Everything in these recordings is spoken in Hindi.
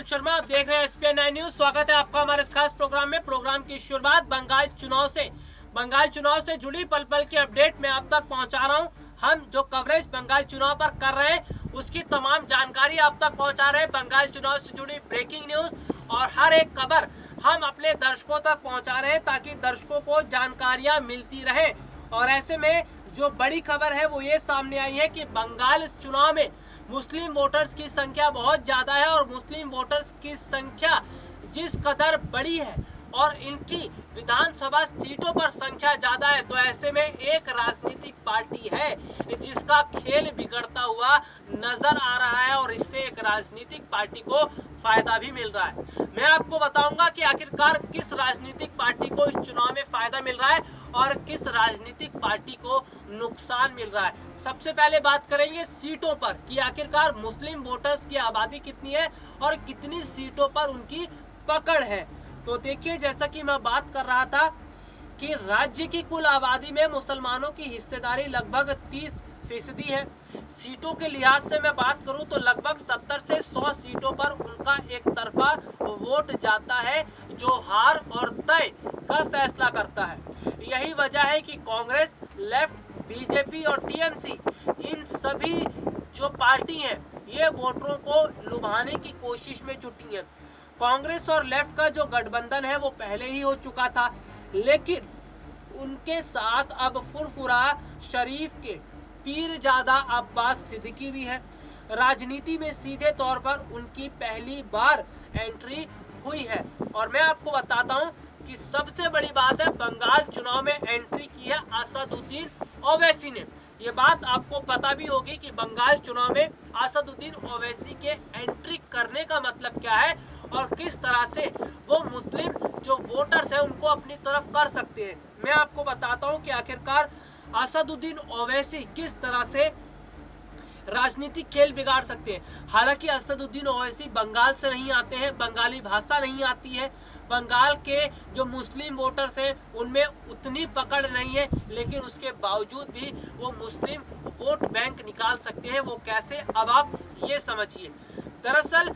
शर्मा, आप देख रहे हैं एसपीएन 9 न्यूज। स्वागत है आपका हमारे इस खास प्रोग्राम में। प्रोग्राम की शुरुआत बंगाल चुनाव से जुड़ी पल पल की अपडेट मैं आप तक पहुंचा रहा हूं। हम जो कवरेज बंगाल चुनाव पर कर रहे हैं उसकी तमाम जानकारी आप तक पहुंचा रहे हैं। बंगाल चुनाव से जुड़ी ब्रेकिंग न्यूज और हर एक खबर हम अपने दर्शकों तक पहुंचा रहे हैं ताकि दर्शकों को जानकारियां मिलती रहे। और ऐसे में जो बड़ी खबर है वो ये सामने आई है कि बंगाल चुनाव में मुस्लिम वोटर्स की संख्या बहुत ज़्यादा है और मुस्लिम वोटर्स की संख्या जिस कदर बड़ी है और इनकी विधानसभा सीटों पर संख्या ज़्यादा है, तो ऐसे में एक राजनीतिक पार्टी है जिसका खेल बिगड़ता हुआ नजर आ रहा है और इससे एक राजनीतिक पार्टी को फायदा भी मिल रहा है। मैं आपको बताऊंगा कि आखिरकार किस राजनीतिक पार्टी को इस चुनाव में फायदा मिल रहा है और किस राजनीतिक पार्टी को नुकसान मिल रहा है। सबसे पहले बात करेंगे सीटों पर कि आखिरकार मुस्लिम वोटर्स की आबादी कितनी है और कितनी सीटों पर उनकी पकड़ है। तो देखिए, जैसा कि मैं बात कर रहा था कि राज्य की कुल आबादी में मुसलमानों की हिस्सेदारी लगभग 30% है। सीटों के लिहाज से मैं बात करूं तो लगभग 70 से 100 सीटों पर उनका एक तरफा वोट जाता है जो हार और तय का फैसला करता है। यही वजह है कि कांग्रेस, लेफ्ट, बीजेपी और टीएमसी, इन सभी जो पार्टी हैं ये वोटरों को लुभाने की कोशिश में जुटी हैं। कांग्रेस और लेफ्ट का जो गठबंधन है वो पहले ही हो चुका था, लेकिन उनके साथ अब फुरफुरा शरीफ के पीरजादा अब्बास सिद्दीकी भी है। राजनीति में सीधे तौर पर उनकी पहली बार एंट्री हुई है। और मैं आपको बताता हूं कि सबसे बड़ी बात है, बंगाल चुनाव में एंट्री की है असदुद्दीन ओवैसी ने। ये बात आपको पता भी होगी कि बंगाल चुनाव में असदुद्दीन ओवैसी के एंट्री करने का मतलब क्या है और किस तरह से वो मुस्लिम जो वोटर्स हैं उनको अपनी तरफ कर सकते हैं। मैं आपको बताता हूं कि आखिरकार असदुद्दीन ओवैसी किस तरह से राजनीतिक खेल बिगाड़ सकते हैं। हालांकि असदुद्दीन ओवैसी बंगाल से नहीं आते हैं, बंगाली भाषा नहीं आती है, बंगाल के जो मुस्लिम वोटर्स हैं उनमें उतनी पकड़ नहीं है, लेकिन उसके बावजूद भी वो मुस्लिम वोट बैंक निकाल सकते हैं। वो कैसे, अब आप ये समझिए। दरअसल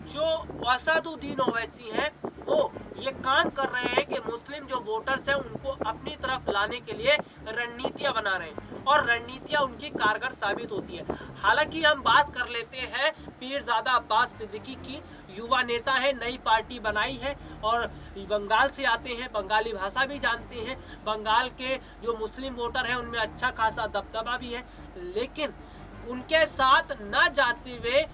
जो असदुद्दीन ओवैसी हैं वो ये काम कर रहे हैं कि मुस्लिम जो वोटर्स हैं उनको अपनी तरफ लाने के लिए रणनीतियां बना रहे हैं और रणनीतियां उनकी कारगर साबित होती है। हालांकि हम बात कर लेते हैं पीरजादा अब्बास सिद्दीकी की, युवा नेता है, नई पार्टी बनाई है और बंगाल से आते हैं, बंगाली भाषा भी जानते हैं, बंगाल के जो मुस्लिम वोटर हैं उनमें अच्छा खासा दबदबा भी है। लेकिन उनके साथ न जाते हुए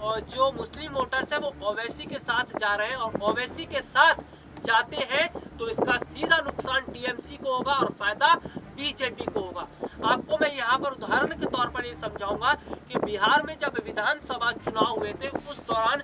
और जो मुस्लिम वोटर्स हैं वो ओवैसी के साथ जा रहे हैं और ओवैसी के साथ जाते हैं तो इसका सीधा नुकसान टीएमसी को होगा और फायदा बीजेपी को होगा। आपको मैं यहाँ पर उदाहरण के तौर पर ये समझाऊंगा कि बिहार में जब विधानसभा चुनाव हुए थे उस दौरान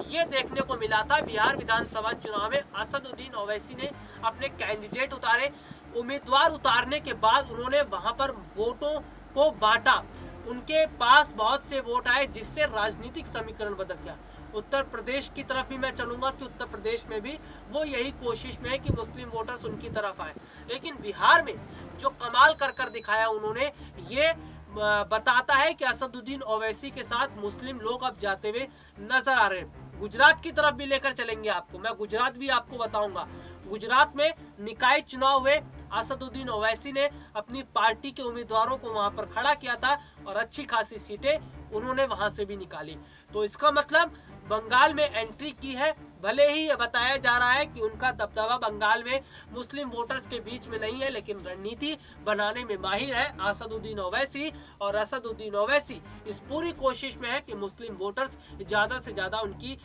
ये देखने को मिला था, बिहार विधानसभा चुनाव में असदुद्दीन ओवैसी ने अपने कैंडिडेट उतारे। उम्मीदवार उतारने के बाद उन्होंने वहां पर वोटों को बांटा, उनके पास बहुत से वोट आए जिससे राजनीतिक समीकरण बदल गया। उत्तर प्रदेश की तरफ भी मैं चलूंगा कि उत्तर प्रदेश में भी वो यही कोशिश में है कि मुस्लिम वोटर्स उनकी तरफ आए। लेकिन बिहार में जो कमाल कर दिखाया उन्होंने, ये बताता है कि असदुद्दीन ओवैसी के साथ मुस्लिम लोग अब जाते हुए नजर आ रहे हैं। गुजरात की तरफ भी लेकर चलेंगे आपको, मैं गुजरात भी आपको बताऊंगा। गुजरात में निकाय चुनाव हुए, असदुद्दीन ओवैसी ने अपनी पार्टी के उम्मीदवारों को वहां पर खड़ा किया था और अच्छी खासी सीटें उन्होंने वहां से भी निकाली। तो इसका मतलब बंगाल में एंट्री की है। भले ही ये बताया जा रहा है कि उनका दबदबा बंगाल में मुस्लिम वोटर्स के बीच में नहीं है, लेकिन रणनीति बनाने में माहिर है असदुद्दीन ओवैसी। और असदुद्दीन ओवैसी इस पूरी कोशिश में है कि मुस्लिम वोटर्स ज्यादा से ज्यादा उनके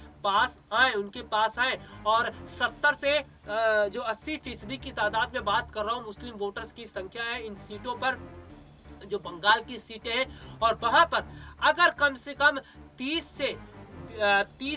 पास आए और 70 से जो 80% की तादाद में बात कर रहा हूँ मुस्लिम वोटर्स की संख्या है इन सीटों पर, जो बंगाल की सीटें हैं। और वहां पर अगर कम से कम 30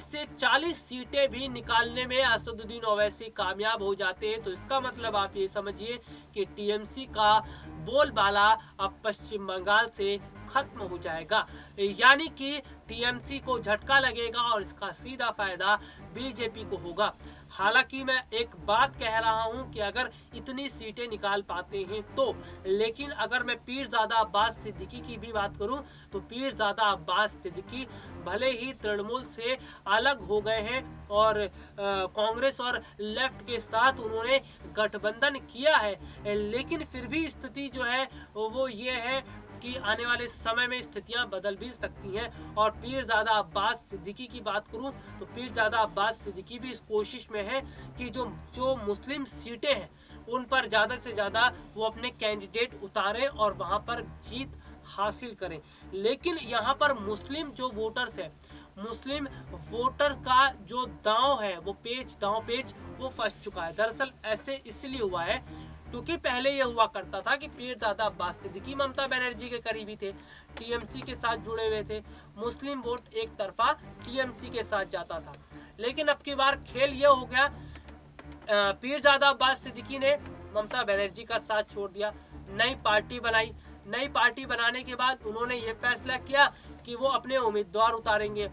से 40 सीटें भी निकालने में असदुद्दीन ओवैसी कामयाब हो जाते हैं तो इसका मतलब आप ये समझिए कि टीएमसी का बोलबाला अब पश्चिम बंगाल से खत्म हो जाएगा, यानी कि टीएमसी को झटका लगेगा और इसका सीधा फायदा बीजेपी को होगा। हालांकि मैं एक बात कह रहा हूं कि अगर इतनी सीटें निकाल पाते हैं तो, लेकिन अगर मैं पीरजादा अब्बास सिद्दीकी की भी बात करूं तो पीरजादा अब्बास सिद्दीकी भले ही तृणमूल से अलग हो गए हैं और कांग्रेस और लेफ्ट के साथ उन्होंने गठबंधन किया है, लेकिन फिर भी स्थिति जो है वो ये है कि आने वाले समय में स्थितियां बदल भी सकती हैं। और पीरजादा अब्बास सिद्दीकी की बात करूं तो पीरजादा अब्बास सिद्दीकी भी इस कोशिश में है कि जो मुस्लिम सीटें हैं उन पर ज़्यादा से ज़्यादा वो अपने कैंडिडेट उतारें और वहां पर जीत हासिल करें। लेकिन यहाँ पर मुस्लिम जो वोटर्स हैं, मुस्लिम वोटर का जो दांव है वो दांव पेच वो फंस चुका है। दरअसल ऐसे इसलिए हुआ है क्योंकि पहले यह हुआ करता था कि पीरजादा अब्बास सिद्दीकी ममता बनर्जी के करीबी थे, टीएमसी के साथ जुड़े हुए थे, मुस्लिम वोट एक तरफा टीएमसी के साथ जाता था। लेकिन अब की बार खेल यह हो गया, पीरजादा अब्बास सिद्दीकी ने ममता बनर्जी का साथ छोड़ दिया, नई पार्टी बनाई। नई पार्टी बनाने के बाद उन्होंने ये फैसला किया कि वो अपने उम्मीदवार उतारेंगे,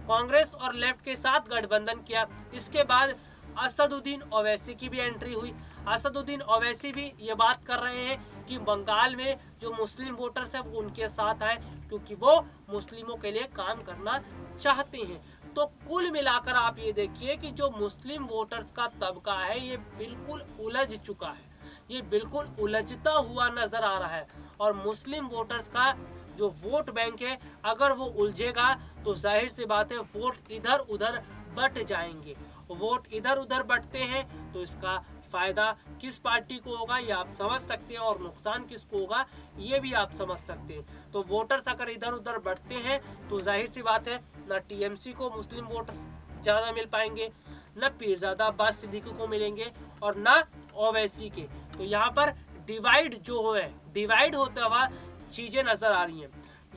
कांग्रेस और लेफ्ट के साथ गठबंधन किया। इसके बाद असदुद्दीन ओवैसी की भी एंट्री हुई। असदुद्दीन ओवैसी भी ये बात कर रहे हैं कि बंगाल में जो मुस्लिम वोटर्स हैं वो उनके साथ आए क्योंकि वो मुस्लिमों के लिए काम करना चाहते हैं। तो कुल मिलाकर आप ये देखिए कि जो मुस्लिम वोटर्स का तबका है ये बिल्कुल उलझ चुका है, ये बिल्कुल उलझता हुआ नजर आ रहा है। और मुस्लिम वोटर्स का जो वोट बैंक है अगर वो उलझेगा तो जाहिर सी बात है वोट इधर उधर बट जाएंगे। वोट इधर उधर बटते हैं तो इसका फायदा किस पार्टी को होगा ये आप समझ सकते हैं और नुकसान किसको होगा ये भी आप समझ सकते हैं। तो वोटर्स अगर इधर उधर बढ़ते हैं तो जाहिर सी बात है ना टीएमसी को मुस्लिम वोटर्स ज़्यादा मिल पाएंगे, न पीरजादा अब्बास सिद्दीकी को मिलेंगे और न ओवैसी के। तो यहाँ पर डिवाइड होता हुआ चीज़ें नज़र आ रही हैं।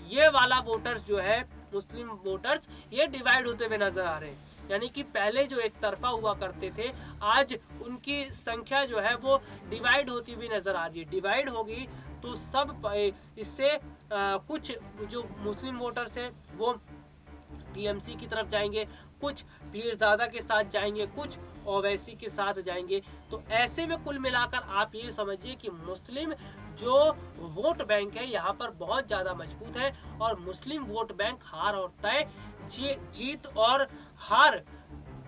ये वाला वोटर्स जो है मुस्लिम वोटर्स ये डिवाइड होते हुए नज़र आ रहे हैं, यानी कि पहले जो एक तरफा हुआ करते थे आज उनकी संख्या जो है वो डिवाइड होती हुई नजर आ रही है। डिवाइड होगी तो सब इससे कुछ जो मुस्लिम वोटर्स हैं वो टीएमसी की तरफ जाएंगे, कुछ पीरजादा के साथ जाएंगे, कुछ ओवैसी के साथ जाएंगे। तो ऐसे में कुल मिलाकर आप ये समझिए कि मुस्लिम जो वोट बैंक है यहाँ पर बहुत ज़्यादा मजबूत है और मुस्लिम वोट बैंक हार और तय जीत और हार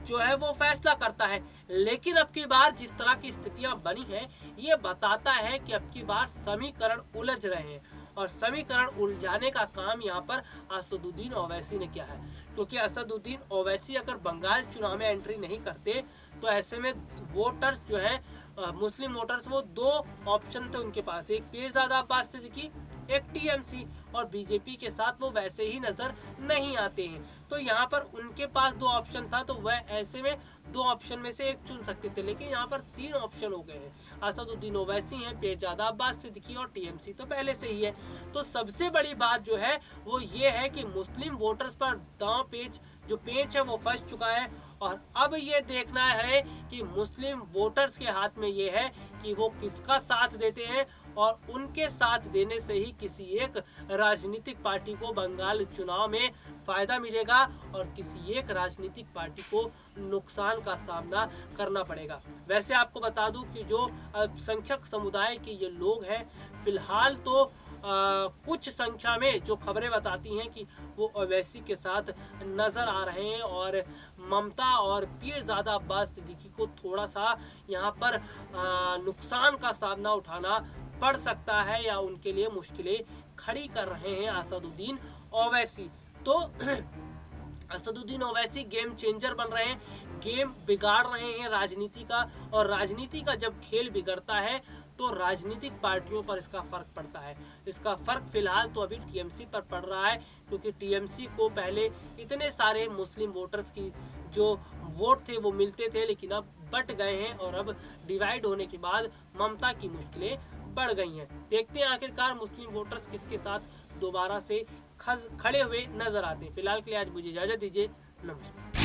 जो है वो फैसला करता है। लेकिन अब की बार जिस तरह की स्थितियां बनी हैं ये बताता है कि अब की बार समीकरण उलझ रहे हैं और समीकरण उलझाने का काम यहाँ पर असदुद्दीन ओवैसी ने किया है। क्योंकि असदुद्दीन ओवैसी अगर बंगाल चुनाव में एंट्री नहीं करते तो ऐसे में वोटर्स जो हैं मुस्लिम वोटर्स वो दो ऑप्शन थे उनके पास, एक पीरजादा अब्बास सिद्दीकी, एक टीएमसी, और बीजेपी के साथ वो वैसे ही नजर नहीं आते हैं। तो यहाँ पर उनके पास दो ऑप्शन था तो वह ऐसे में दो ऑप्शन में से एक चुन सकते थे, लेकिन यहाँ पर तीन ऑप्शन हो गए हैं। असदुद्दीन ओवैसी हैं, पीरजादा अब्बास सिद्दीकी और टीएमसी तो पहले से ही है। तो सबसे बड़ी बात जो है वो ये है कि मुस्लिम वोटर्स पर दांव पेच है वो फंस चुका है और अब ये देखना है कि मुस्लिम वोटर्स के हाथ में ये है कि वो किसका साथ देते हैं और उनके साथ देने से ही किसी एक राजनीतिक पार्टी को बंगाल चुनाव में फायदा मिलेगा और किसी एक राजनीतिक पार्टी को नुकसान का सामना करना पड़ेगा। वैसे आपको बता दूं कि जो अल्पसंख्यक समुदाय के ये लोग हैं फिलहाल तो कुछ संख्या में जो खबरें बताती हैं कि वो ओवैसी के साथ नजर आ रहे हैं और ममता और पीरजादा अब्बास सिद्दीकी को थोड़ा सा यहाँ पर नुकसान का सामना उठाना पड़ सकता है या उनके लिए मुश्किलें खड़ी कर रहे हैं असदुद्दीन ओवैसी। तो असदुद्दीन ओवैसी गेम चेंजर बन रहे हैं, गेम बिगाड़ रहे हैं राजनीति का, और राजनीति का जब खेल बिगड़ता है तो राजनीतिक पार्टियों पर इसका फर्क पड़ता है। इसका फर्क फिलहाल तो अभी टीएमसी पर पड़ रहा है क्योंकि टीएमसी को पहले इतने सारे मुस्लिम वोटर्स की जो वोट थे वो मिलते थे, लेकिन अब बट गए हैं और अब डिवाइड होने के बाद ममता की मुश्किलें बढ़ गई हैं। देखते हैं आखिरकार मुस्लिम वोटर्स किसके साथ दोबारा से खड़े हुए नजर आते हैं। फिलहाल के लिए आज मुझे इजाजत दीजिए, नमस्कार।